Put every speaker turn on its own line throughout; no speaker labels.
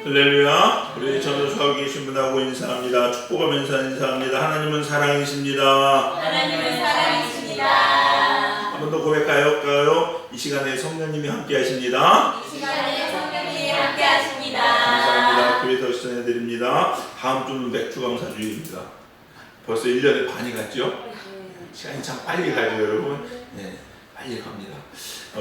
할렐루야. 우리 전도수하고 계신 분하고 인사합니다. 축복하면서 인사합니다. 하나님은 사랑이십니다.
하나님은 사랑이십니다.
한 번 더 고백할까요? 이 시간에 성령님이 함께 하십니다.
이 시간에 성령님이 함께 하십니다.
감사합니다. 교회에서 시청해드립니다. 다음 주는 맥주 감사주일입니다. 벌써 1년의 반이 갔죠? 시간이 참 빨리 가죠, 여러분. 네, 빨리 갑니다.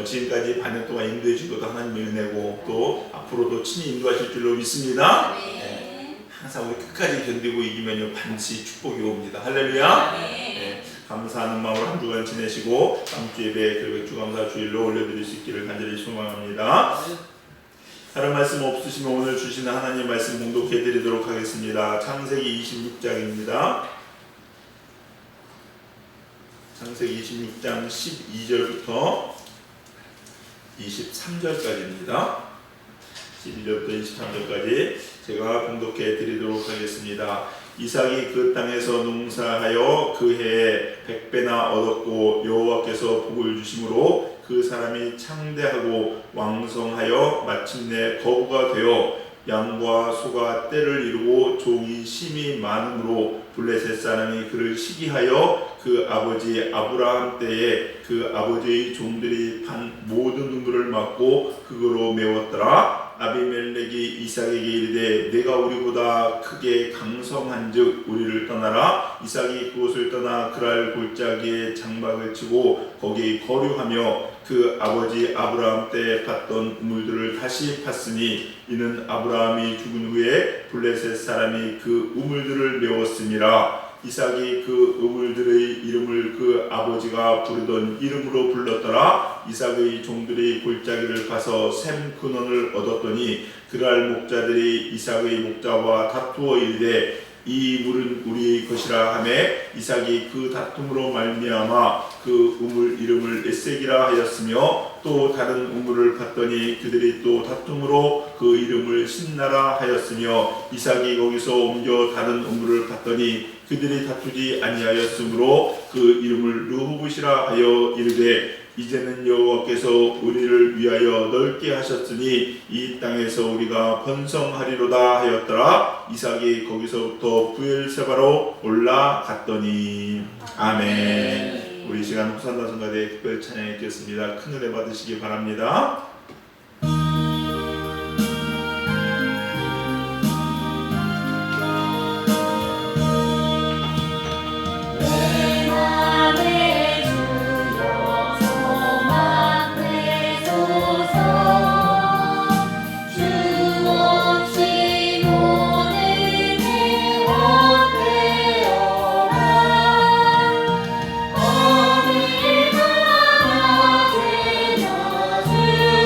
지금까지 반년 동안 인도해 주고도 하나님의 은혜고 또 앞으로도 친히 인도하실 줄로 믿습니다. 네, 항상 우리 끝까지 견디고 이기면요 반드시 축복이 옵니다. 할렐루야. 네, 감사하는 마음으로 한 주간 지내시고 다음 주 예배 그 맥주 감사 주일로 올려드릴 수 있기를 간절히 소망합니다. 다른 말씀 없으시면 오늘 주시는 하나님 말씀 봉독해 드리도록 하겠습니다. 창세기 26장입니다. 창세기 26장 12절부터 23절까지입니다. 11절부터 23절까지 제가 봉독해 드리도록 하겠습니다. 이삭이 그 땅에서 농사하여 그 해에 100배나 얻었고 여호와께서 복을 주심으로 그 사람이 창대하고 왕성하여 마침내 거부가 되어 양과 소가 떼를 이루고 종이 심이 많으므로 블레셋 사람이 그를 시기하여 그 아버지 아브라함 때에 그 아버지의 종들이 반 모든 눈물을 막고 그거로 메웠더라. 아비멜렉이 이삭에게 이르되 내가 우리보다 크게 강성한즉 우리를 떠나라. 이삭이 그곳을 떠나 그랄 골짜기에 장막을 치고 거기 거류하며 그 아버지 아브라함 때 팠던 우물들을 다시 팠으니 이는 아브라함이 죽은 후에 블레셋 사람이 그 우물들을 메웠음이라. 이삭이 그 우물들의 이름을 그 아버지가 부르던 이름으로 불렀더라. 이삭의 종들이 골짜기를 가서 샘 근원을 얻었더니 그랄 목자들이 이삭의 목자와 다투어 이르되 이 물은 우리의 것이라 하매 이삭이 그 다툼으로 말미암아 그 우물 이름을 에색이라 하였으며 또 다른 우물을 팠더니 그들이 또 다툼으로 그 이름을 신나라 하였으며 이삭이 거기서 옮겨 다른 우물을 팠더니 그들이 다투지 아니하였으므로 그 이름을 르후봇이라 하여 이르되 이제는 여호와께서 우리를 위하여 넓게 하셨으니 이 땅에서 우리가 번성하리로다 하였더라. 이삭이 거기서부터 부엘세바로 올라갔더니 아멘. 우리 시간 호산나 성가대의 특별 찬양이 있겠습니다. 큰 은혜 받으시기 바랍니다.
어느 나라 되냐 주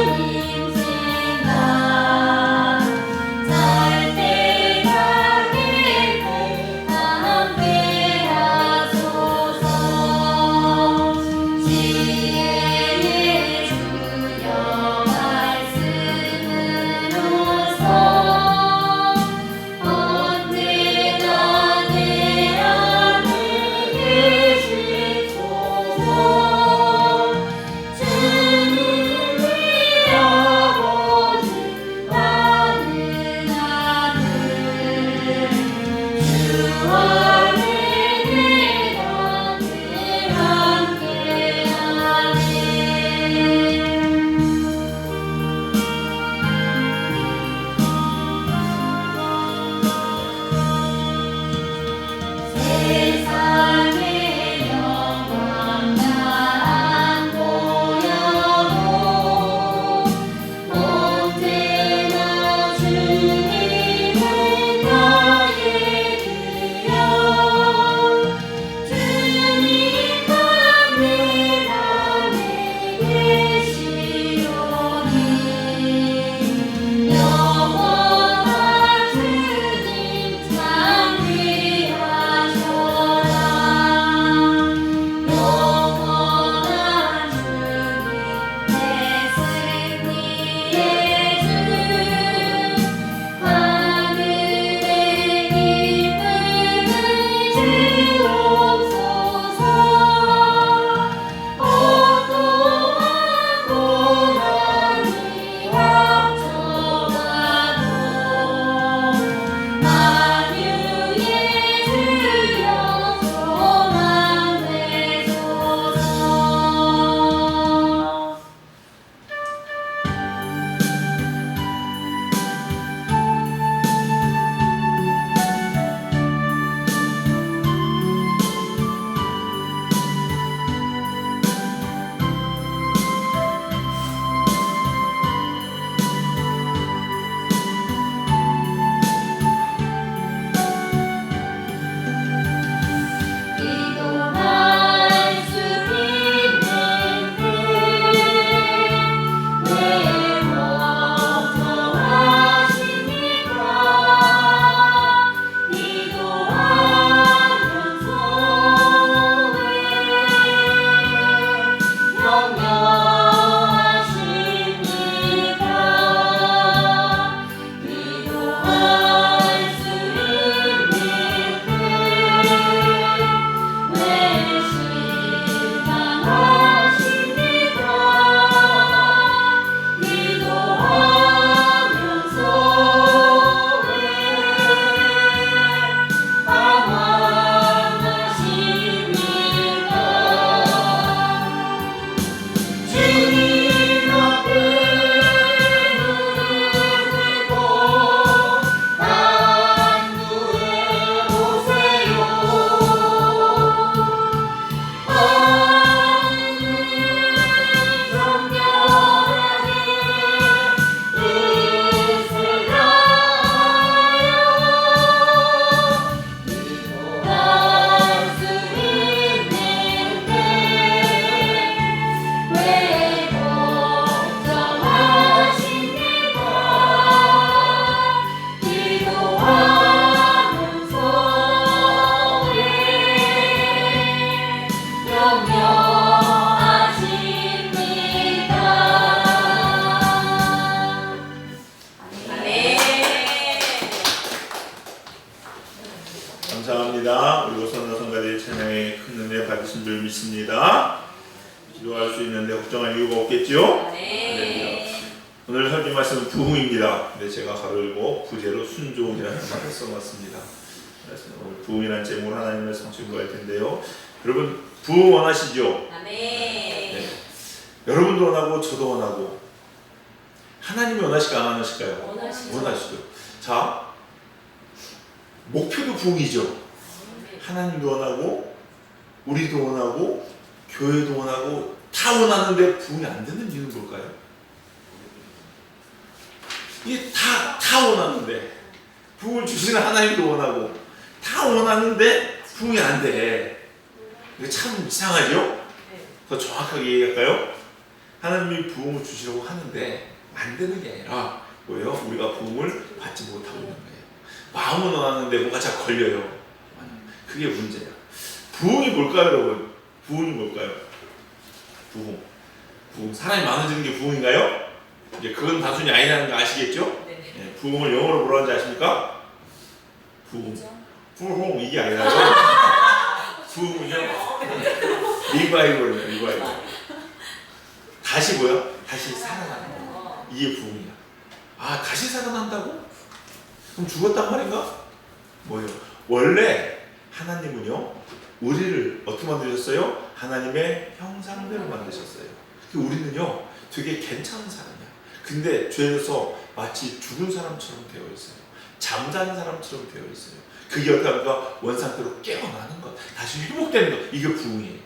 받으신 줄 믿습니다. 기도할 수 있는데 걱정할 이유가 없겠죠?
네.
오늘 설교 말씀은 부흥입니다. 근데 제가 가로열고 부제로 순종이라는 말을 써놨습니다. 그래서 오늘 부흥이라는 제목을 하나님의 성취로 할 텐데요. 여러분 부흥 원하시죠? 네. 여러분도 원하고 저도 원하고 하나님이 원하실까 안 원하실까요? 원하시죠. 자, 목표도 부흥이죠. 하나님도 원하고 우리도 원하고 교회도 원하고 다 원하는데 부흥이 안 되는 이유는 뭘까요? 이게 다 원하는데 부흥을 주시는 하나님도 원하고 다 원하는데 부흥이 안 돼. 이게 참 이상하죠? 더 정확하게 얘기할까요? 하나님이 부흥을 주시려고 하는데 안 되는 게 아니라 뭐예요? 우리가 부흥을 받지 못하고 있는 거예요. 마음은 원하는데 뭐가 자꾸 걸려요. 그게 문제야. 부흥이 뭘까요, 여러분? 부흥이 뭘까요? 부흥. 사람이 많아지는 게 부흥인가요? 이제 그건 단순히 아니라는 거 아시겠죠? 네, 부흥을 영어로 뭐라 하는지 아십니까? 부흥 이게 아니라요. 부흥은요. 리바이벌이에요. 다시 뭐야? 다시 살아나는 거. 이게 부흥이야. 아, 다시 살아난다고? 그럼 죽었단 말인가? 뭐예요? 원래 하나님은요, 우리를 어떻게 만드셨어요? 하나님의 형상대로 만드셨어요. 우리는요, 되게 괜찮은 사람이야. 근데 죄에서 마치 죽은 사람처럼 되어 있어요. 잠자는 사람처럼 되어 있어요. 그게 어떻게 하니까 원상태로 깨어나는 것, 다시 회복되는 것, 이게 부흥이에요.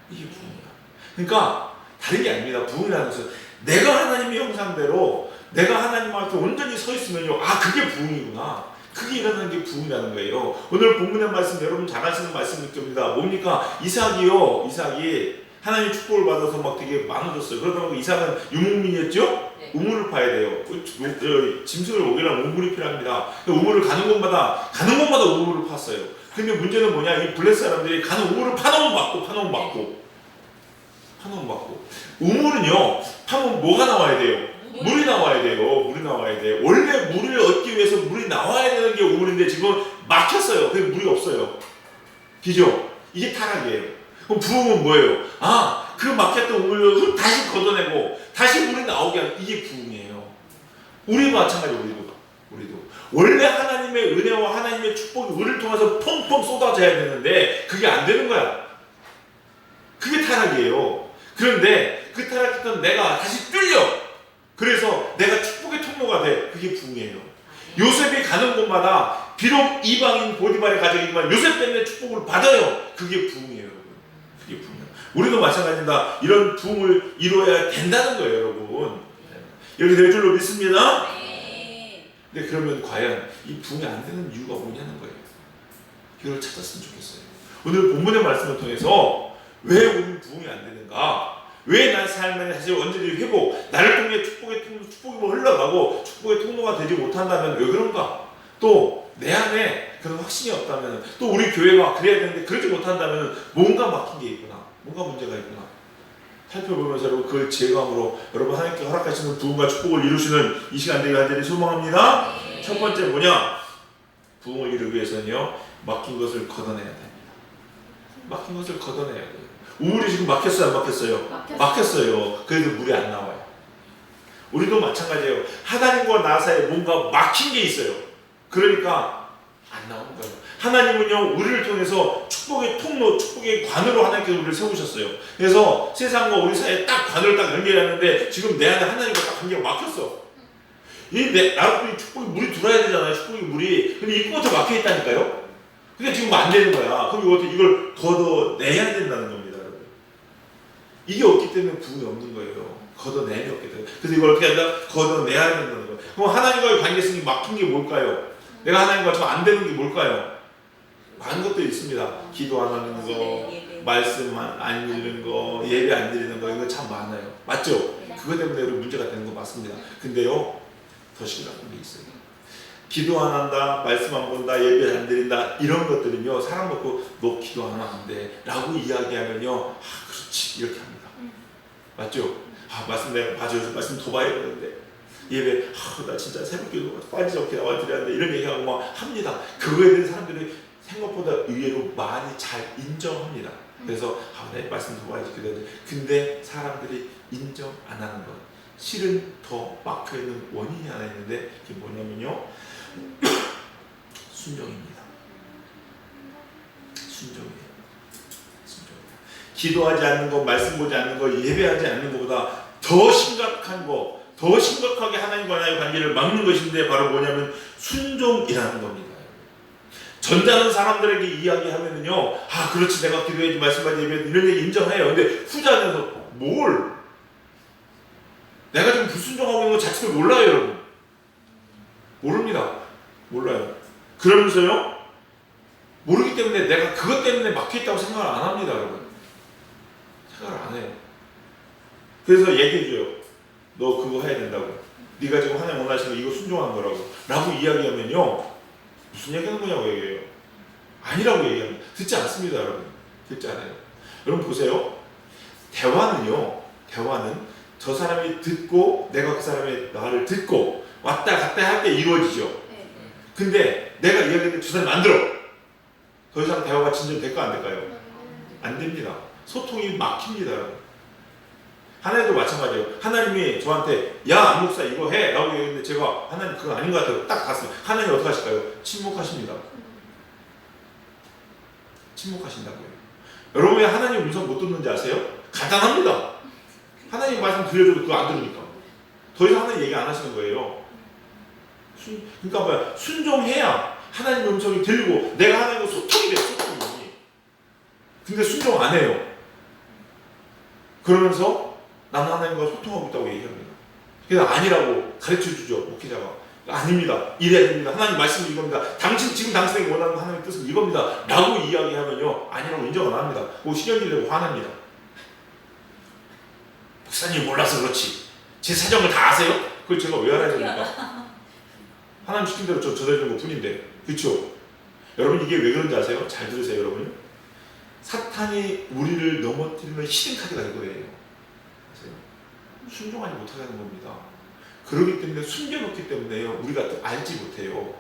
이게 부흥이야. 그러니까 다른 게 아닙니다. 부흥이라는 것은 내가 하나님의 형상대로 내가 하나님 앞에 온전히 서 있으면요, 아, 그게 부흥이구나. 그게 일어나는 게 부흥이라는 거예요. 오늘 본문의 말씀, 여러분 잘 아시는 말씀일 겁니다. 뭡니까? 이삭이 하나님의 축복을 받아서 막 되게 많아졌어요. 그러다 보니까 이삭은 유목민이었죠? 우물을 파야 돼요. 짐승을 먹이려면 우물이 필요합니다. 우물을 가는 곳마다 우물을 팠어요. 근데 문제는 뭐냐? 이 블레스 사람들이 가는 우물을 파놓으면 막고. 우물은요, 파면 뭐가 나와야 돼요? 물이 나와야 돼요. 원래 물을 얻기 위해서 물이 나와야 되는 게 우물인데 지금 막혔어요. 그래서 물이 없어요. 그죠? 이게 타락이에요. 그럼 부흥은 뭐예요? 아, 그 막혔던 우물을 다시 걷어내고 다시 물이 나오게 하는, 이게 부흥이에요. 우리도 마찬가지예요. 우리도 원래 하나님의 은혜와 하나님의 축복이 우리를 통해서 펑펑 쏟아져야 되는데 그게 안 되는 거야. 그게 타락이에요. 그런데 그 타락했던 내가 다시 뚫려. 그래서 내가 축복의 통로가 돼. 그게 부흥이에요. 요셉이 가는 곳마다 비록 이방인 보디발의 가족이지만 요셉 때문에 축복을 받아요. 그게 부흥이에요, 여러분. 그게 부흥이에요. 우리도 마찬가지입니다. 이런 부흥을 이루어야 된다는 거예요, 여러분. 이렇게 될 줄로 믿습니다. 근데 그러면 과연 이 부흥이 안 되는 이유가 뭐냐는 거예요. 이걸 찾았으면 좋겠어요. 오늘 본문의 말씀을 통해서 왜 우리는 부흥이 안 되는가? 왜 난 삶에 사실 언제든지 회복, 나를 통해 축복이 흘러가고 축복의 통로가 되지 못한다면 왜 그런가? 또 내 안에 그런 확신이 없다면, 또 우리 교회가 그래야 되는데 그러지 못한다면 뭔가 막힌 게 있구나, 뭔가 문제가 있구나 살펴보면서 여러분 그걸 제거함으로 여러분 하나님께 허락하시는 부흥과 축복을 이루시는 이 시간 되기를 간절히 소망합니다. 첫 번째 뭐냐? 부흥을 이루기 위해서는요, 막힌 것을 걷어내야 됩니다. 막힌 것을 걷어내야 돼요. 우물이 지금 막혔어요, 안 막혔어요? 막혔어요. 그래도 물이 안 나와요. 우리도 마찬가지예요. 하나님과 나 사이에 뭔가 막힌 게 있어요. 그러니까 안 나오는 거예요. 하나님은요, 우리를 통해서 축복의 통로, 축복의 관으로 하나님께서 우리를 세우셨어요. 그래서 세상과 우리 사이에 딱 관을 딱 연결하는데 지금 내 안에 하나님과 딱 관계가 막혔어. 나도 축복의 물이 들어야 되잖아요. 축복의 물이. 근데 입구부터 막혀 있다니까요. 근데 지금 안 되는 거야. 그럼 이걸 걷어내야 된다는 겁니다, 여러분. 이게 없기 때문에 부흥이 없는 거예요. 걷어내야 없기 때문에. 그래서 이걸 어떻게 한다? 걷어내야 된다는 거예요. 그럼 하나님과의 관계성이 막힌 게 뭘까요? 내가 하나님과 좀 안 되는 게 뭘까요? 많은 것들이 있습니다. 기도 안 하는 거, 말씀 안 읽는 거, 예배 안 드리는 거, 이거 참 많아요. 맞죠? 그것 때문에 문제가 되는 거 맞습니다. 근데요, 더 심각한 게 있어요. 기도 안 한다, 말씀 안 본다, 예배 안 드린다, 이런 것들은요, 사람 놓고 너 기도 안 하는데 라고 이야기하면요, 아, 그렇지, 이렇게 합니다. 맞죠? 아, 말씀 내가 봐줘서 말씀 더 봐야 되는데, 예배, 나 진짜 새벽기도 빠지지 나와 드려야 돼, 이런 얘기하고 막 합니다. 그거에 대해 사람들이 생각보다 의외로 많이 잘 인정합니다. 그래서 내 말씀 들어야지 그랬는데, 근데 사람들이 인정 안 하는 것, 실은 더 막혀있는 원인이 하나 있는데, 그게 뭐냐면요, 순종입니다. 순종이에요. 기도하지 않는 것, 말씀 보지 않는 것, 예배하지 않는 것보다 더 심각한 거, 더 심각하게 하나님과의 관계를 막는 것인데, 바로 뭐냐면 순종이라는 겁니다. 전자는 사람들에게 이야기하면은요, 그렇지, 내가 기도해야지, 말씀하지, 예배하지, 이런 얘기 인정해요. 근데 후자는 뭘? 내가 지금 불순종하고 있는 것 자체를 몰라요, 여러분. 모릅니다. 몰라요. 그러면서요, 모르기 때문에 내가 그것 때문에 막혀있다고 생각을 안 합니다, 여러분. 생각을 안 해요. 그래서 얘기해줘요. 너 그거 해야 된다고. 네가 지금 하나님 원하시는 거 이거 순종한 거라고. 라고 이야기하면요, 무슨 얘기하는 거냐고 얘기해요. 아니라고 얘기합니다. 듣지 않습니다, 여러분. 듣지 않아요. 여러분 보세요. 대화는 저 사람이 듣고 내가 그 사람의 말을 듣고 왔다 갔다 할 때 이루어지죠. 근데 내가 이야기했는데 저 사람이 안 들어. 더 이상 대화가 진전될까 안 될까요? 안 됩니다. 소통이 막힙니다. 하나님도 마찬가지예요. 하나님이 저한테 야 목사 이거 해 라고 얘기했는데 제가 하나님 그거 아닌 것 같아요. 딱 갔어요. 하나님 어떻게 하실까요? 침묵하십니다. 침묵하신다고요. 여러분 왜 하나님 음성 못 듣는지 아세요? 간단합니다. 하나님 말씀 들려줘도 그거 안 들으니까. 더 이상 하나님 얘기 안 하시는 거예요. 그러니까 뭐야, 순종해야 하나님 음성이 들리고 내가 하나님과 소통이 돼요. 소통이. 근데 순종 안 해요. 그러면서 나는 하나님과 소통하고 있다고 얘기합니다. 그래서 아니라고 가르쳐주죠, 목회자가. 아닙니다. 이래야 됩니다. 하나님 말씀은 이겁니다. 지금 당신에게 원하는 하나님의 뜻은 이겁니다. 라고 이야기하면요, 아니라고 인정 안 합니다. 그 신경질 내고 화납니다. 목사님 몰라서 그렇지. 제 사정을 다 아세요? 그걸 제가 왜 알아야 됩니까? 하나님 시킨 대로 전해주는 것 뿐인데. 그렇죠? 여러분 이게 왜 그런지 아세요? 잘 들으세요, 여러분. 사탄이 우리를 넘어뜨리는 히든카드가 이거예요. 아세요? 순종하지 못하게 하는 겁니다. 그렇기 때문에 숨겨놓기 때문에요, 우리가 알지 못해요.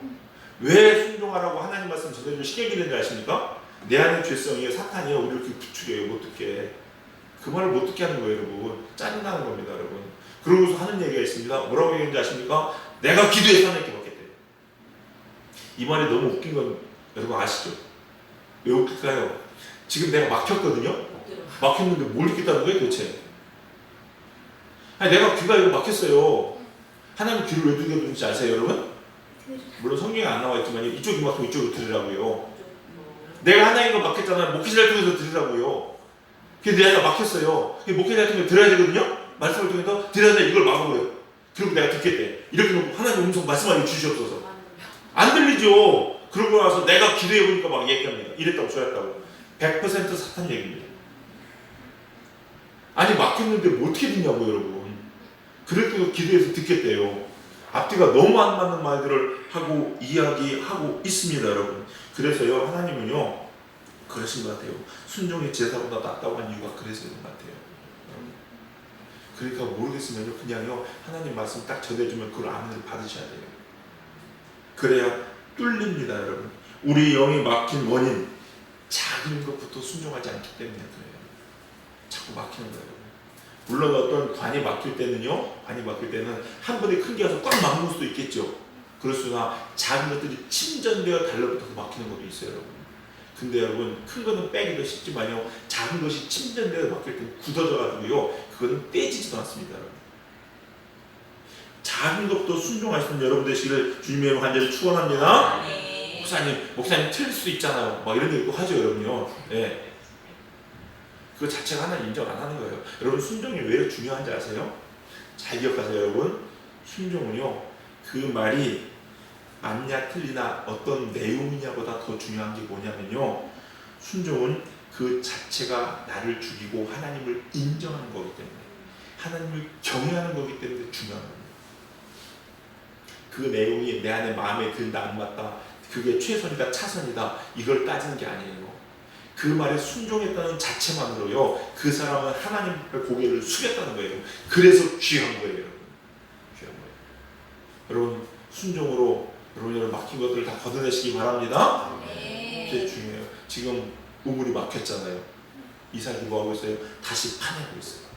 왜 순종하라고 하나님 말씀 전해주면 신경이 되는지 아십니까? 내 안의 죄성이에요. 사탄이요, 우리를 이렇게 부추겨요, 못 듣게. 그 말을 못 듣게 하는 거예요, 여러분. 짜증나는 겁니다, 여러분. 그러고서 하는 얘기가 있습니다. 뭐라고 얘기하는지 아십니까? 내가 기도해서 하나님께 받겠대. 이 말이 너무 웃긴 건 여러분 아시죠? 왜 웃길까요? 지금 내가 막혔거든요? 막혔는데 뭘 읽겠다는 거예요, 도대체? 아니, 내가 귀가 이거 막혔어요. 하나님 귀를 왜 두개두는지 아세요, 여러분? 물론 성경에 안 나와 있지만 이쪽이 막히고 이쪽으로 들으라고요. 내가 하나님과 막혔잖아요. 목회자를 통해서 들으라고요. 근데 내가 막혔어요. 목회자를 통해서 들어야 되거든요? 말씀을 통해서 들어야 돼. 이걸 막아버려요. 그리고 내가 듣겠대. 이렇게 놓고 하나님 음성 말씀하여 주시옵소서. 안 들리죠? 그러고 나서 내가 기도해보니까 막 얘기합니다. 이랬다고 저랬다고. 100% 사탄 얘기입니다. 아니 막혔는데 뭐 어떻게 듣냐고 여러분. 그래도 기도해서 듣겠대요. 앞뒤가 너무 안 맞는 말들을 하고 이야기하고 있습니다, 여러분. 그래서요, 하나님은요 그러신 것 같아요. 순종의 제사보다 낫다고 한 이유가 그래서 그런 것 같아요. 그러니까 모르겠으면요, 그냥요 하나님 말씀 딱 전해주면 그걸 아멘을 받으셔야 돼요. 그래야 뚫립니다, 여러분. 우리 영이 막힌 원인, 작은 것부터 순종하지 않기 때문에 그래요. 자꾸 막히는 거예요. 물론 어떤 관이 막힐 때는 한 번에 큰 게 와서 꽉 막는 수도 있겠죠. 그렇으나 작은 것들이 침전되어 달라붙어서 막히는 것도 있어요, 여러분. 근데 여러분, 큰 거는 빼기도 쉽지만요, 작은 것이 침전되어 막힐 때 굳어져가지고요, 그거는 떼지지도 않습니다, 여러분. 작은 것도 순종하시는 여러분 되시기를 주님의 간절히 축원합니다.
네.
목사님 틀릴 수도 있잖아요. 막 이런 얘기도 하죠, 여러분요. 네. 그거 자체가 하나님 인정 안 하는 거예요. 여러분, 순종이 왜 중요한지 아세요? 잘 기억하세요, 여러분. 순종은요, 그 말이 맞냐 틀리나 어떤 내용이냐보다 더 중요한 게 뭐냐면요, 순종은 그 자체가 나를 죽이고 하나님을 인정하는 거기 때문에, 하나님을 경외하는 거기 때문에 중요한 겁니다. 그 내용이 내 안에 마음에 든다 안 맞다, 그게 최선이다 차선이다, 이걸 따지는 게 아니에요. 그 말에 순종했다는 자체만으로요, 그 사람은 하나님 앞에 고개를 숙였다는 거예요. 그래서 귀한 거예요, 여러분. 귀한 거예요. 여러분, 순종으로 여러분 막힌 것들을 다 걷어내시기 바랍니다.
네.
이게 중요해요. 지금 우물이 막혔잖아요. 이삭이 뭐하고 있어요? 다시 파내고 있어요.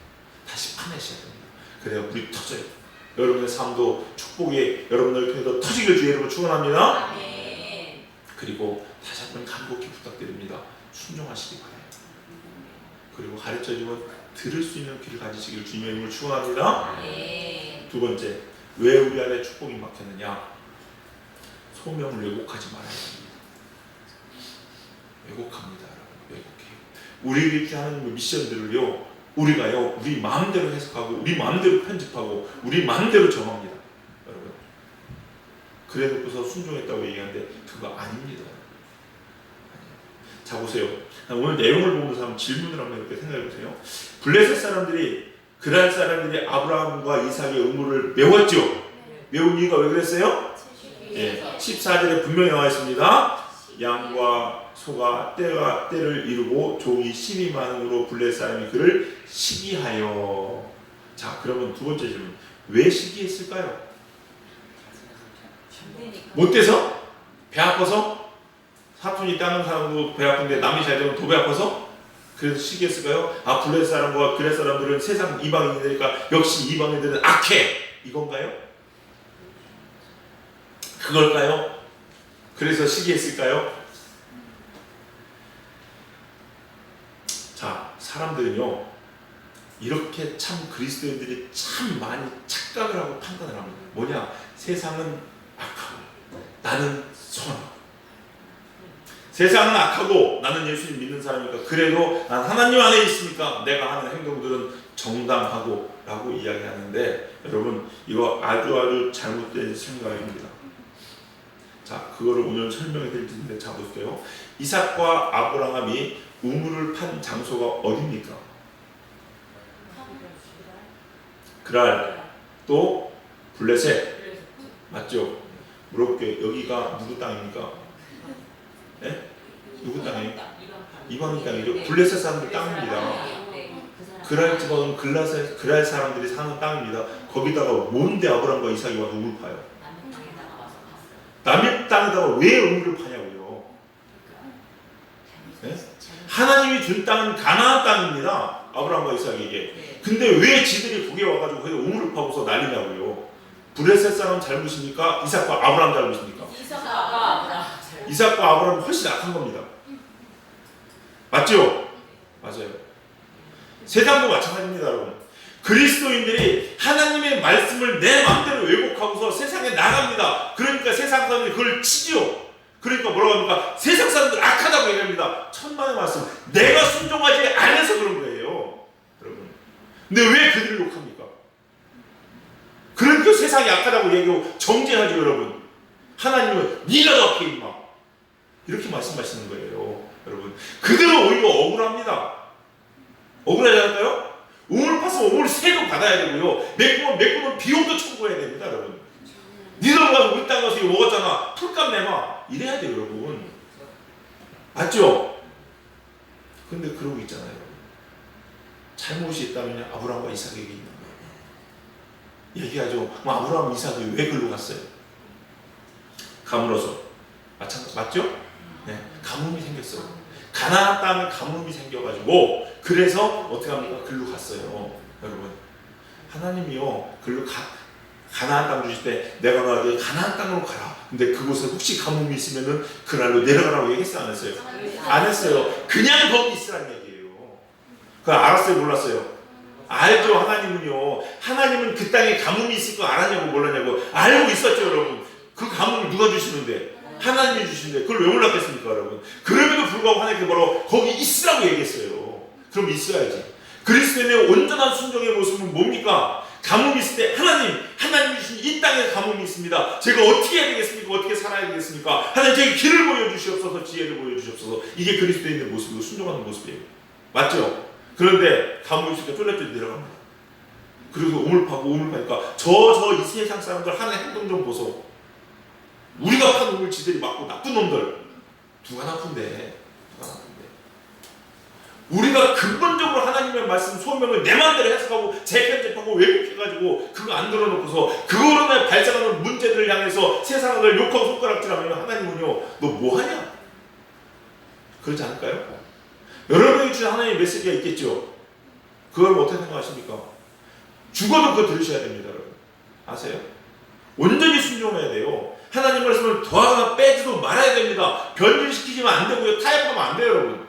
다시 파내셔야 됩니다. 그래야 물이 터져요. 여러분의 삶도 축복이 여러분들 통해서 터지길 주의 이름으로 축원합니다.
아멘.
그리고 다시 한번 간곡히 부탁드립니다. 순종하시기 바라요. 그리고 가르쳐주면 들을 수 있는 귀를 가지시기를 주님의 이름으로 축원합니다.
아멘.
두 번째, 왜 우리 안에 축복이 막혔느냐? 소명을 왜곡하지 말아야 합니다. 왜곡합니다, 여러분. 왜곡해요. 우리에게 하는 미션들을요, 우리가요, 우리 마음대로 해석하고, 우리 마음대로 편집하고, 우리 마음대로 정합니다, 여러분. 그래놓고서 순종했다고 얘기하는데 그거 아닙니다. 자, 보세요. 오늘 내용을 보면서 한번 질문을 한번 이렇게 생각해 보세요. 블레셋 사람들이, 그랄 사람들이 아브라함과 이삭의 의무를 메웠죠. 메운 이유가 왜 그랬어요? 예, 14절에 분명히 나와 있습니다. 양과 소가 때를 이루고 종이 12만으로 블레셋 사람이 그를 시기하여. 자, 그러면 두 번째 질문. 왜 시기했을까요? 못돼서? 배 아파서? 사촌이 다른 사람도 배 아픈데 남이 잘 되면 더 배 아파서? 그래서 시기했을까요? 아, 블레셋 사람과 그렛 사람들은 세상 이방인이니까 역시 이방인들은 악해, 이건가요? 그걸까요? 그래서 시기했을까요? 자, 사람들은요, 이렇게 참 그리스도인들이 참 많이 착각을 하고 판단을 합니다. 뭐냐? 세상은 악하고 나는 선하고, 세상은 악하고 나는 예수님 믿는 사람이니까, 그래도 난 하나님 안에 있으니까 내가 하는 행동들은 정당하고 라고 이야기하는데, 여러분, 이거 아주 잘못된 생각입니다. 자, 그거를 오늘 설명해 드릴 텐데, 자, 보세요. 이삭과 아브라함이 우물을 판 장소가 어디입니까? 그랄, 또 블레셋, 맞죠? 물어볼게요. 여기가 누구 땅입니까? 네? 누구 땅이에요? 이방인 땅이죠. 블레셋 사람들 땅입니다. 그랄 지방은 그랄 사람들이 사는 땅입니다. 거기다가 뭔데 아브라함과 이삭이 와서 우물 파요? 남의 땅에다가 왜 우물을 파냐고요? 네? 하나님이 준 땅은 가나안 땅입니다. 아브라함과 이삭에게. 근데 왜 지들이 거기에 와가지고 거기 우물을 파고서 난리냐고요? 블레셋 사람 잘못입니까? 이삭과 아브라함 잘못입니까? 이삭과 아브라함은 훨씬 악한 겁니다. 맞죠? 맞아요. 세상도 마찬가지입니다, 여러분. 그리스도인들이 하나님의 말씀을 내 마음대로 왜곡하고서 세상에 나갑니다. 그러니까 세상 사람들이 그걸 치지요. 그러니까 뭐라고 합니까? 세상 사람들 악하다고 얘기합니다. 천만의 말씀. 내가 순종하지 않아서 그런 거예요, 여러분. 근데 왜 그들을 욕합니까? 그러니까 세상이 악하다고 얘기하고 정죄하죠, 여러분. 하나님은 네가 더 악해 임마, 이렇게 말씀하시는 거예요, 여러분. 그들은 오히려 억울합니다. 억울하지 않을까요? 우물 파서 우물 세도 받아야 되고요. 메꾸면 비용도 청구해야 됩니다, 여러분. 니들 가서 우리 땅 가서 이거 먹었잖아, 풀값 내놔, 이래야 돼요, 여러분. 맞죠? 근데 그러고 있잖아요, 여러분. 잘못이 있다면 아브라함과 이삭에게 있는 거예요. 얘기하죠. 아브라함, 이삭이 왜 글로 갔어요? 가물어서. 맞죠? 네, 가뭄이 생겼어요. 가나안 땅에 가뭄이 생겨가지고, 그래서 어떻게 합니까? 글로 갔어요, 여러분. 하나님이요, 글로 가나안 땅 주실 때 내가 너에게 가나안 땅으로 가라. 근데 그곳에 혹시 가뭄이 있으면은 그날로 내려가라고 얘기했어요, 안 했어요? 안 했어요. 그냥 거기 있으라는 얘기예요. 그거 알았어요, 몰랐어요? 알죠. 하나님은 그 땅에 가뭄이 있을 거 알았냐고 몰랐냐고 알고 있었죠, 여러분. 그 가뭄을 누가 주시는데? 하나님이 주시는데 그걸 왜 몰랐겠습니까, 여러분? 그럼에도 불구하고 하나님께 바로 거기 있으라고 얘기했어요. 그럼 있어야지. 그리스도인의 온전한 순종의 모습은 뭡니까? 가뭄이 있을 때 하나님이 주신 이 땅에 가뭄이 있습니다. 제가 어떻게 해야 되겠습니까? 어떻게 살아야 되겠습니까? 하나님, 제게 길을 보여주시옵소서, 지혜를 보여주시옵소서. 이게 그리스도인의 모습이고 순종하는 모습이에요. 맞죠? 그런데 가뭄이 있을 때 쫄래쫄래 내려갑니다. 그리고 우물 파니까 이 세상 사람들 하는 행동 좀 보소. 우리가 판 우물 지들이 맞고 나쁜 놈들. 누가 나쁜데? 우리가 근본적으로 하나님의 말씀 소명을 내 마음대로 해석하고 재편집하고 왜곡해가지고 그거 안 들어놓고서 그거로 인해 발생하는 문제들을 향해서 세상을 욕하고 손가락질하면 하나님은요, 너 뭐하냐? 그러지 않을까요? 여러분에게 주신 하나님의 메시지가 있겠죠. 그걸 어떻게 생각하십니까? 죽어도 그거 들으셔야 됩니다, 여러분. 아세요? 온전히 순종해야 돼요. 하나님 말씀을 더하거나 빼지도 말아야 됩니다. 변질시키지면 안 되고요. 타협하면 안 돼요, 여러분.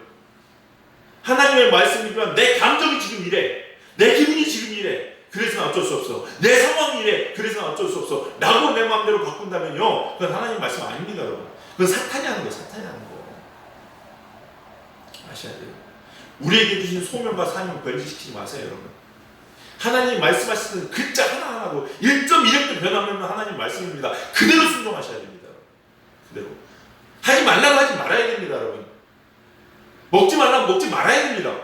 하나님의 말씀이지만 내 감정이 지금 이래. 내 기분이 지금 이래. 그래서는 어쩔 수 없어. 내 상황이 이래. 그래서는 어쩔 수 없어. 라고 내 마음대로 바꾼다면요. 그건 하나님 말씀 아닙니다, 여러분. 그건 사탄이 하는 거예요. 사탄이 하는 거. 아셔야 돼요. 우리에게 주신 소명과 사명을 변질시키지 마세요, 여러분. 하나님 말씀하시는 글자 하나하나도 1.1획도 변하면 하나님 말씀입니다. 그대로 순종하셔야 됩니다. 그대로. 하지 말라고 하지 말아야 됩니다, 여러분. 먹지 말라고 먹지 말아야 됩니다.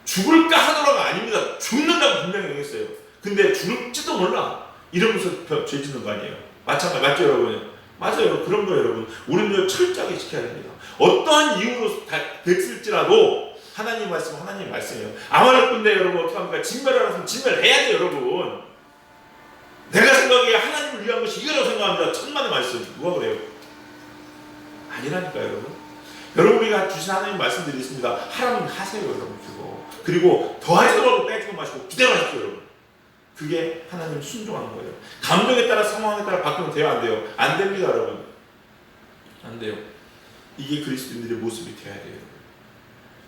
죽을까 하더라가 아닙니다. 죽는다고 분명히 얘기했어요. 근데 죽을지도 몰라. 이러면서 죄 짓는 거 아니에요. 마찬가지, 맞죠, 여러분? 맞아요. 그런 거예요, 여러분. 우리는 철저하게 지켜야 됩니다. 어떠한 이유로 됐을지라도 하나님 말씀, 하나님 말씀이에요. 아말렉 군대 여러분 어떻게 합니까? 진멸하라 하면 진멸해야 돼요, 여러분. 내가 생각하기에 하나님을 위한 것이 이거라고 생각합니다. 천만의 말씀. 누가 그래요? 아니라니까요, 여러분. 여러분, 우리가 주신 하나님 말씀들이 있습니다. 하라면 하세요, 여러분. 그리고 더하지도 말고 빼지도 마시고 그대로 하십시오, 여러분. 그게 하나님 순종하는 거예요. 감정에 따라 상황에 따라 바꾸면 돼요, 안 돼요? 안 됩니다, 여러분. 안 돼요. 이게 그리스도인들의 모습이 돼야 돼요, 여러분.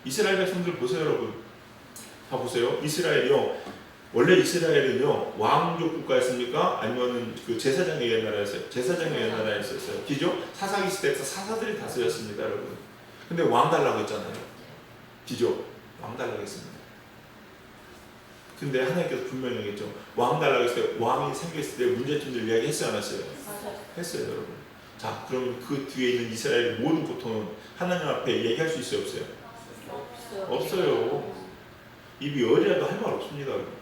이스라엘 백성들 보세요, 여러분. 다 보세요. 이스라엘이요. 원래 이스라엘은요 왕족 국가였습니까? 아니면은 그 제사장의 옛날이었어요. 제사장의 옛날이었어요. 기죠? 사사기 시대에서 사사들이 다스렸습니다, 여러분. 근데 왕 달라고 했잖아요. 기죠? 왕 달라고 했습니다. 근데 하나님께서 분명히 얘기했죠. 왕 달라고 했을 때 왕이 생겼을 때 문제점들 이야기했어요, 안 했어요? 했어요, 여러분. 자, 그러면 그 뒤에 있는 이스라엘의 모든 고통은 하나님 앞에 얘기할 수 있어요, 없어요? 없어요. 입이 열이라도 할 말 없습니다, 여러분.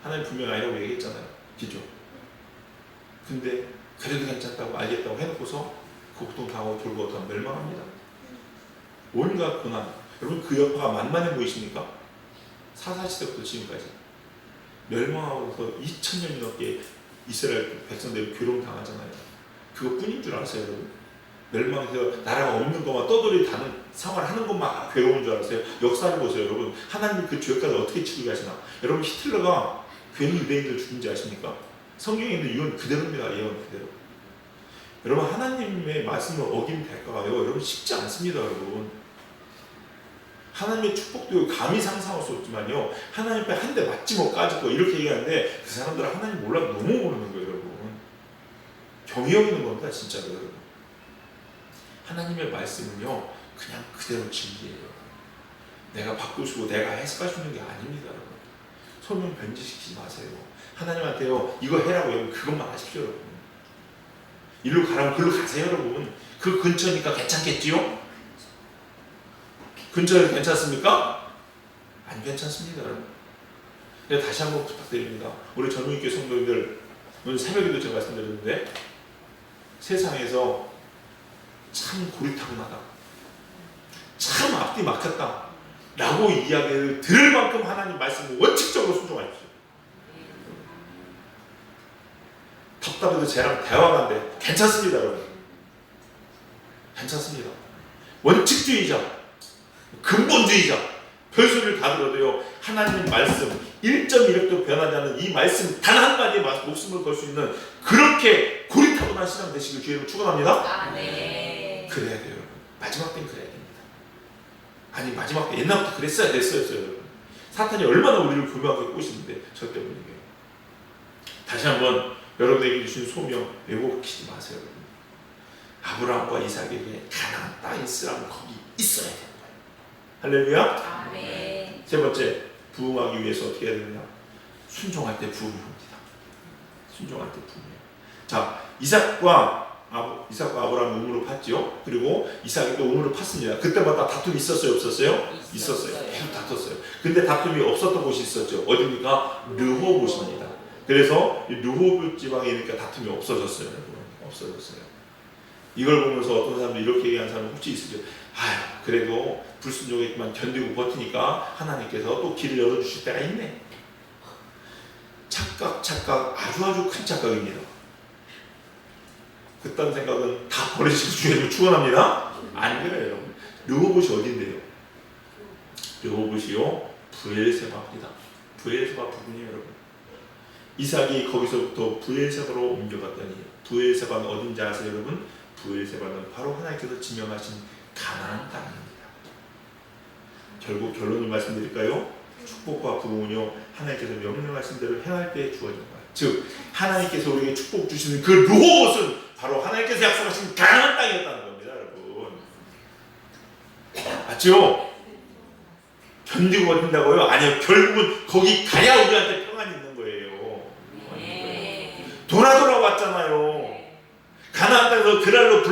하나님 분명히 아니라고 얘기했잖아요. 기죠? 근데 그래도 괜찮다고 알겠다고 해놓고서 그 고통 당하고 돌고 어떠한 멸망합니다. 온갖 고난. 여러분, 그 여파가 만만해 보이십니까? 사사시대부터 지금까지 멸망하고서 2000년이 넘게 이스라엘 백성들이 괴로움당하잖아요. 그것뿐인 줄 아세요, 여러분? 멸망해서 나라가 없는 것만 떠돌이 다는 생활을 하는 것만 괴로운 줄 알았어요. 역사를 보세요, 여러분. 하나님이 그 죄까지 어떻게 치르게 하시나. 여러분, 히틀러가 괜히 유대인들 죽인지 아십니까? 성경에 있는 이건 그대로입니다. 예언 그대로. 여러분, 하나님의 말씀을 어기면 될까요? 여러분, 쉽지 않습니다, 여러분. 하나님의 축복도 감히 상상할 수 없지만요, 하나님 앞에 한 대 맞지 못 가지고 이렇게 얘기하는데 그 사람들은 하나님 몰라 너무 모르는 거예요, 여러분. 경이 여기는 겁니다, 진짜로, 여러분. 하나님의 말씀은요 그냥 그대로 진리예요. 내가 바꾸시고 내가 해석하시는 게 아닙니다, 여러분. 소명 변질시키지 마세요. 하나님한테요 이거 해라고 여러분 그것만 하십시오, 여러분. 일로 가라면 글로 가세요, 여러분. 그 근처니까 괜찮겠지요? 근처에서 괜찮습니까? 안 괜찮습니다, 여러분. 다시 한번 부탁드립니다. 우리 젊은이교회 성도님들, 오늘 새벽에도 제가 말씀드렸는데 세상에서 참 고리타분하다, 참 앞뒤 막혔다 라고 이야기를 들을 만큼 하나님 말씀을 원칙적으로 순종하십시오. 답답해도 쟤랑 대화가 안 돼. 괜찮습니다, 여러분. 괜찮습니다. 원칙주의자, 근본주의자, 별소리를 다 들어도요 하나님 말씀 1.1획도 변하지 않는 이 말씀 단 한마디에 목숨을 걸 수 있는 그렇게 고리타분한 신앙 되시길 주의로 축원합니다.
아멘.
그래야 돼요, 여러분. 마지막 때는 그래야 됩니다. 아니, 마지막 때 옛날부터 그랬어야 됐어요, 여러분. 사탄이 얼마나 우리를 교묘하게 꼬시는데 절대 못 이겨요. 다시 한번 여러분에게 주신 소명 왜곡시키지 마세요, 여러분. 아브라함과 이삭에게 가나안 땅이 있으라면 거기 있어야 되는 거예요. 할렐루야.
아멘.
세 번째, 부흥하기 위해서 어떻게 해야 되느냐? 순종할 때 부흥이 옵니다. 순종할 때 부흥이에요. 자, 이삭과 아브라함 우물을 팠죠. 그리고 이삭이 또 우물을 팠습니다. 그때마다 다툼이 있었어요, 없었어요? 있었어요. 계속 다퉜어요. 근데 다툼이 없었던 곳이 있었죠. 어디입니까? 르호봇입니다. 그래서 르호봇 지방이니까 다툼이 없어졌어요, 여러분. 없어졌어요. 이걸 보면서 어떤 사람들이 이렇게 얘기하는 사람은 혹시 있으죠. 아휴, 그래도 불순종했지만 견디고 버티니까 하나님께서 또 길을 열어주실 때가 있네. 착각 아주 큰 착각입니다. 그딴 생각은 다 버리시고 주님을 축원합니다. 안 그래요, 여러분. 르호봇이 어딘데요? 르호봇이요 브엘세바입니다. 브엘세바 부분이에요, 여러분. 이삭이 거기서부터 브엘세바로 옮겨갔더니 브엘세바는 어딘지 아세요, 여러분? 브엘세바는 바로 하나님께서 지명하신 가나안 땅입니다. 결국 결론을 말씀드릴까요? 축복과 부흥은요 하나님께서 명령하신 대로 행할 때 주어지는 거예요. 즉 하나님께서 우리에게 축복 주시는 그 르호봇은 바로 하나님께서 약속하신 가나안 땅이었다는 겁니다, 여러분. 맞죠? 견디고 버틴다고요? 아니요. 결국은 거기 가야 우리한테 평안이 있는 거예요. 돌아 왔잖아요. 가나안 땅에서 그랄로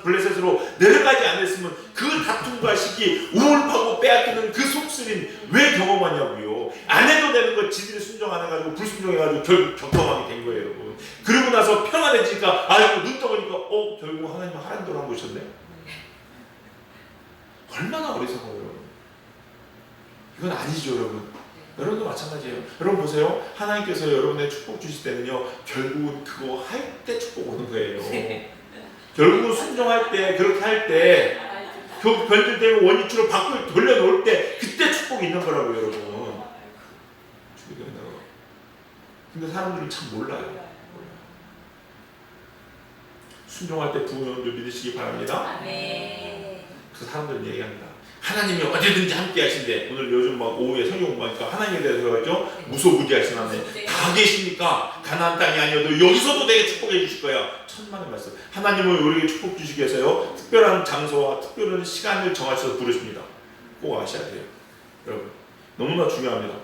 블레셋으로 내려가지 않았으면 그 다툼과 시기, 우물파고 빼앗기는 그 속쓰림 왜 경험하냐고요. 안 해도 되는 거 지들이 순종 안 해가지고 불순종해가지고 결국 경험하게 된 거예요, 여러분. 그러고 나서 평안해지니까 아이고 눈 떠보니까 결국 하나님 하나님 돌아보셨네. 얼마나 어리석어요. 이건 아니죠, 여러분. 여러분도 마찬가지예요. 여러분 보세요. 하나님께서 여러분의 축복 주실 때는요 결국은 그거 할 때 축복 오는 거예요. 결국은 순종할 때, 그렇게 할 때, 그 변질되고 원위치로 밖으로 돌려놓을 때 그때 축복이 있는 거라고요, 여러분. 근데 사람들은 참 몰라요. 순종할 때 부흥을 좀 믿으시기 바랍니다. 그 사람들은 얘기합니다. 하나님이 어디든지 함께 하신대. 오늘 요즘 막 오후에 성경 공부하니까 하나님에 대해서 그러죠. 무소부지하신 하나님 다 계시니까 가나안 땅이 아니어도 여기서도 내게 축복해 주실 거야. 천만의 말씀. 하나님은 우리에게 축복 주시기 위해서요 특별한 장소와 특별한 시간을 정하셔서 부르십니다. 꼭 아셔야 돼요, 여러분. 너무나 중요합니다.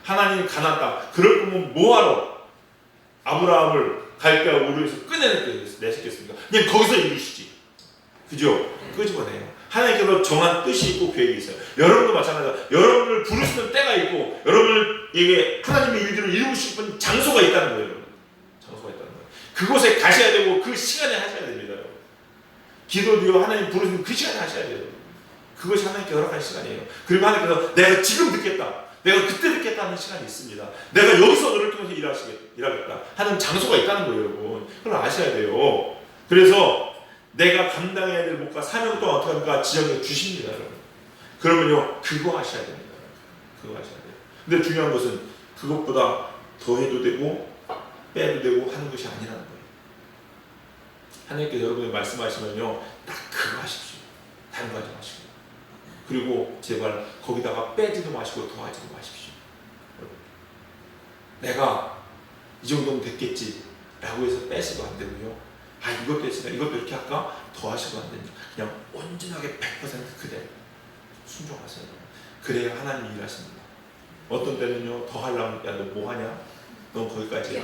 하나님 가나안 땅. 그럴 거면 뭐하러 아브라함을 갈대아 우르에서 꺼내냈겠습니까? 그냥 거기서 이루시지. 그죠? 끄집어내요. 하나님께서 정한 뜻이 있고 계획이 있어요. 여러분도 마찬가지다. 여러분을 부르시는 때가 있고 여러분을 이게 하나님의 일들을 이루고 싶은 장소가 있다는 거예요. 여러분. 장소가 있다는 거예요. 그곳에 가셔야 되고 그 시간에 하셔야 됩니다. 여러분. 기도도요 하나님 부르시는 그 시간에 하셔야 돼요. 그것이 하나님께 허락한 시간이에요. 그리고 하나님께서 내가 지금 듣겠다. 내가 그때 듣겠다 하는 시간이 있습니다. 내가 여기서 너를 통해서 일하겠다 하는 장소가 있다는 거예요, 여러분. 그걸 아셔야 돼요. 그래서 내가 감당해야 될 목과 사명 동안 어떻게 합니까? 지정해 주십니다, 여러분. 그러면요, 그거 하셔야 됩니다. 그거 하셔야 돼요. 근데 중요한 것은 그것보다 더 해도 되고 빼도 되고 하는 것이 아니라는 거예요. 하나님께서 여러분이 말씀하시면요, 딱 그거 하십시오. 다른 거 하지 마시고. 그리고 제발 거기다가 빼지도 마시고 더하지도 마십시오. 여러분. 내가 이 정도면 됐겠지 라고 해서 빼서도 안 되고요. 이것도 했으니까 이것도 이렇게 할까? 더 하셔도 안 됩니다. 그냥 온전하게 100% 그대로 순종하세요. 그래야 하나님이 일하십니다. 어떤 때는요 더 하려면 야 너 뭐 하냐? 넌 거기까지야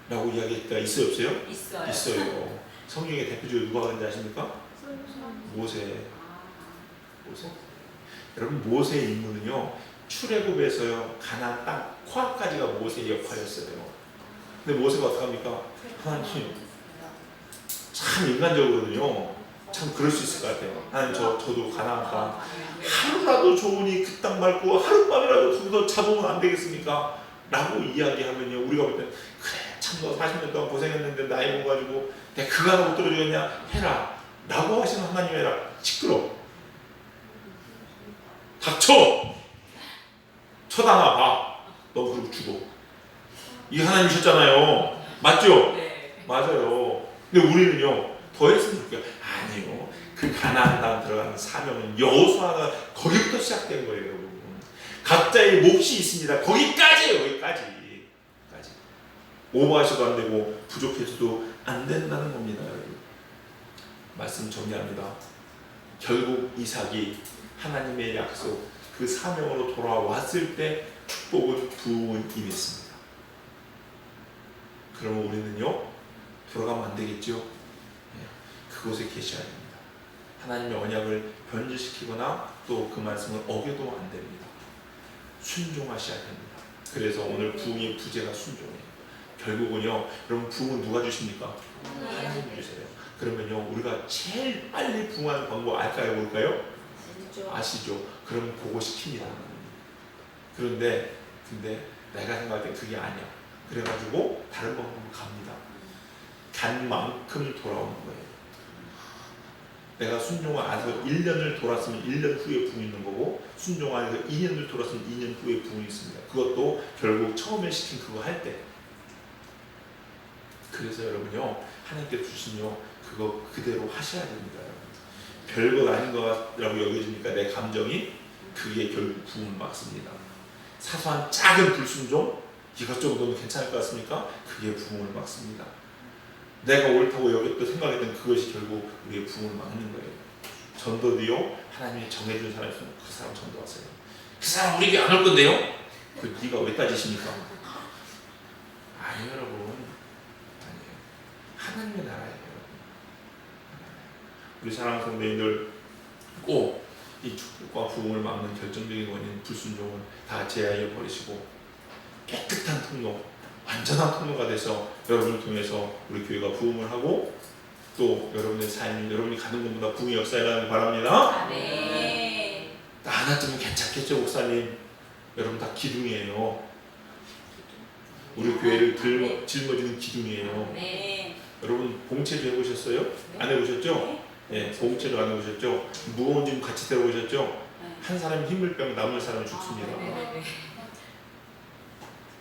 라고 이야기할 때가 있어요, 없어요? 있어요. 성경의 대표적으로 누가 그런지 아십니까? 모세. 여러분 모세의 임무는요 출애굽에서요 가나안 땅 코앞까지가 모세의 역할이었어요. 근데 모세가 어떡합니까? 하나님 참 인간적으로는요 참 그럴 수 있을 것 같아요. 하나님 저도 가나안 땅 하루라도 좋으니 그 땅 밟고 하룻밤이라도 거기서 잡으면 안 되겠습니까? 라고 이야기하면요 우리가 볼 때 그래 참 너 40년 동안 고생했는데 나이 먹어가지고 내가 그거 하나 못 들어주겠냐? 해라 라고 하시는 하나님 해라. 시끄러 닥쳐 쳐다나 봐. 너 그리고 죽어. 이게 하나님이셨잖아요. 맞죠?
네.
맞아요. 근데 우리는요 더 했으면 좋겠어요. 아니요. 그 가나안 땅 들어가는 사명은 여호수아가 거기부터 시작된 거예요, 여러분. 각자의 몫이 있습니다. 거기까지예요. 거기까지. 오버하셔도 안 되고 부족해서도 안 된다는 겁니다, 여러분. 말씀 정리합니다. 결국 이삭이 하나님의 약속, 그 사명으로 돌아왔을 때 축복은 부흥은 임했습니다. 그러면 우리는요 돌아가면 안 되겠죠? 그곳에 계셔야 됩니다. 하나님의 언약을 변질시키거나 또 그 말씀을 어겨도 안 됩니다. 순종하셔야 됩니다. 그래서 오늘 부흥의 부제가 순종이에요. 결국은요 여러분 부흥은 누가 주십니까? 하나님이 주세요. 그러면요 우리가 제일 빨리 부흥하는 방법 알까요? 뭘까요? 아시죠? 그러면 그거 시킵니다. 그런데 내가 생각할 때 그게 아니야. 그래가지고 다른 방법으로 갑니다. 간 만큼 돌아오는 거예요. 내가 순종 안에서 1년을 돌았으면 1년 후에 부흥이 있는 거고, 순종 안에서 2년을 돌았으면 2년 후에 부흥이 있습니다. 그것도 결국 처음에 시킨 그거 할 때. 그래서 여러분요, 하나님께서 주신요, 그거 그대로 하셔야 됩니다. 별것 아닌 거라고 여겨지니까 내 감정이, 그게 결국 부흥을 막습니다. 사소한 작은 불순종, 이것저것 너무 괜찮을 것 같습니까? 그게 부흥을 막습니다. 내가 옳다고 여겼던 생각했던 그것이 결국 우리의 부흥을 막는 거예요. 전도도요, 하나님이 정해준 사람이 있으면 그 사람 전도하세요. 그 사람 우리 교회 안 올 건데요? 그 네가 왜 따지십니까? 아니요, 여러분. 아니에요. 하나님의 나라예요. 우리 사랑하는 성도님들, 꼭 이 축복과 부흥을 막는 결정적인 원인, 불순종을 다 제하여 버리시고 깨끗한 통로, 완전한 통로가 돼서 여러분을 통해서 우리 교회가 부흥을 하고, 또 여러분의 삶이, 여러분이 가는 곳마다 부흥의 역사에 가길 바랍니다.
아멘.
나 하나쯤은 괜찮겠죠, 목사님? 여러분 다 기둥이에요. 우리 교회를 짊어지는 기둥이에요.
네.
여러분 봉체도 해보셨어요? 안 해보셨죠? 네, 봉체도 안 해보셨죠? 무거운 짐 같이 들어보셨죠? 한 사람이 힘을 빼면 남은 사람은 죽습니다.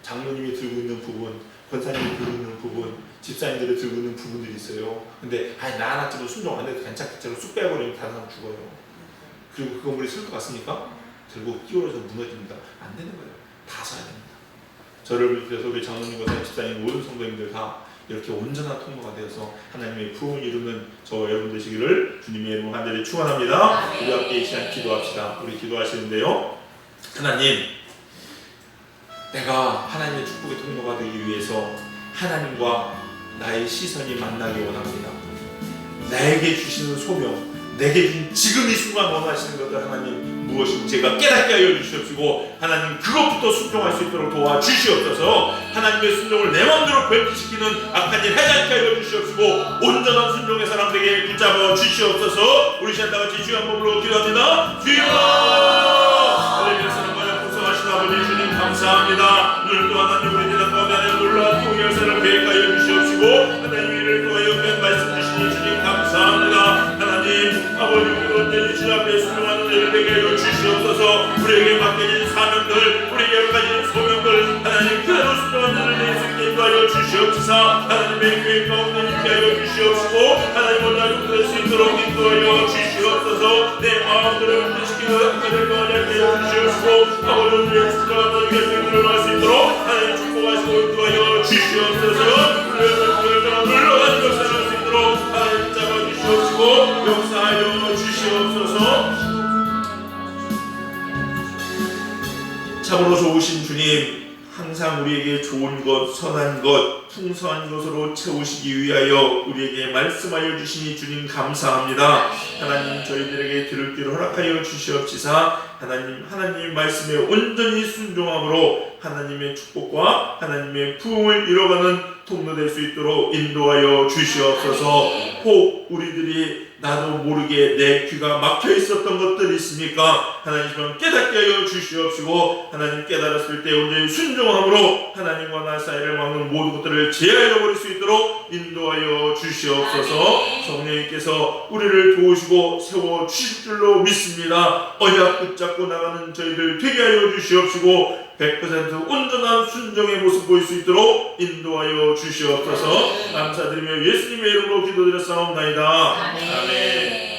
장로님이 들고 있는 부분, 권사님이 들고 있는 부분, 집사님들이 들고 있는 부분들이 있어요. 근데 아니 나 하나쯤은 순종 안 해도 괜찮겠죠? 쑥 빼버리면 다른 사람 죽어요. 그리고 그 건물이 쓸 것 같습니까? 결국 끼워서 무너집니다. 안 되는 거예요. 다 서야 됩니다. 저를 비롯해서 우리 장로님, 권사님, 집사님, 모든 성도님들 다 이렇게 온전한 통로가 되어서 하나님의 부흥을 이루는 저 여러분 되시기를 주님의 이름으로 간절히 축원합니다. 우리 함께 이 시간 기도합시다. 우리 기도하시는데요, 하나님, 내가 하나님의 축복의 통로가 되기 위해서 하나님과 나의 시선이 만나기 원합니다. 나에게 주시는 소명, 내게 준 지금 이 순간 원하시는 것들 하나님 무엇인지 제가 깨닫게 하여 주시옵시고, 하나님 그것부터 순종할 수 있도록 도와주시옵소서. 하나님의 순종을 내 마음대로 변질시키는 악한 일 해자케 하여 주시옵시고, 온전한 순종의 사람들에게 붙잡아 주시옵소서. 우리 시간 다같이 주여 한 몸으로 기도합니다. 주여! 하나님의 사랑과 풍성하신 아버지 주님 감사합니다. 오늘도 하나님 우리 대답 가운데 하나님 놀라운 통일 역사를 계획하여 주시옵시고, 하나님 이를 통하여 된 말씀 주시니 주님 감사합니다. 하나님 아버지, 우리 온전히 주 앞에 순종하는 자를 되게 하여 주시옵소서. 우리에게 맡겨진 사명들, 우리에게 맡겨진 소명들 하나님 그대로 순종하는 자를 낼 수 있게 인도하여 주시옵소서. 하나님의 교회 가운데 있게 하여 주시옵시고, 하나님 원하는 것을 수 있도록 인도하여 주시옵소서. 내 마음들을 흔들시키고 악마를 떠나게 하여 주시옵시고, 아버지 우리의 순종하는 결정을 드러날 수 있도록 하나님 축복하시고 인도하여 주시옵소서. 우리의 물러가는 것을 할 수 있도록 하나님 잡아주시옵시고 역사하여 주시옵소서. 참으로 좋으신 주님, 항상 우리에게 좋은 것, 선한 것, 풍성한 것으로 채우시기 위하여 우리에게 말씀하여 주시니 주님 감사합니다. 하나님 저희들에게 들을 길을 허락하여 주시옵시사. 하나님 말씀에 온전히 순종함으로 하나님의 축복과 하나님의 부흥을 이뤄가는 통로 될 수 있도록 인도하여 주시옵소서. 혹 우리들이 나도 모르게 내 귀가 막혀 있었던 것들이 있습니까? 하나님 깨닫게 하여 주시옵시고, 하나님 깨달았을 때 온전히 순종함으로 하나님과 나 사이를 막는 모든 것들을 제하여 버릴 수 있도록 인도하여 주시옵소서. 성령님께서 우리를 도우시고 세워 주실 줄로 믿습니다. 언약 붙잡고 나가는 저희들 되게 하여 주시옵시고, 100% 온전한 순종의 모습 보일 수 있도록 인도하여 주시옵소서. 감사드리며 예수님의 이름으로 기도드렸사옵나이다. 아멘.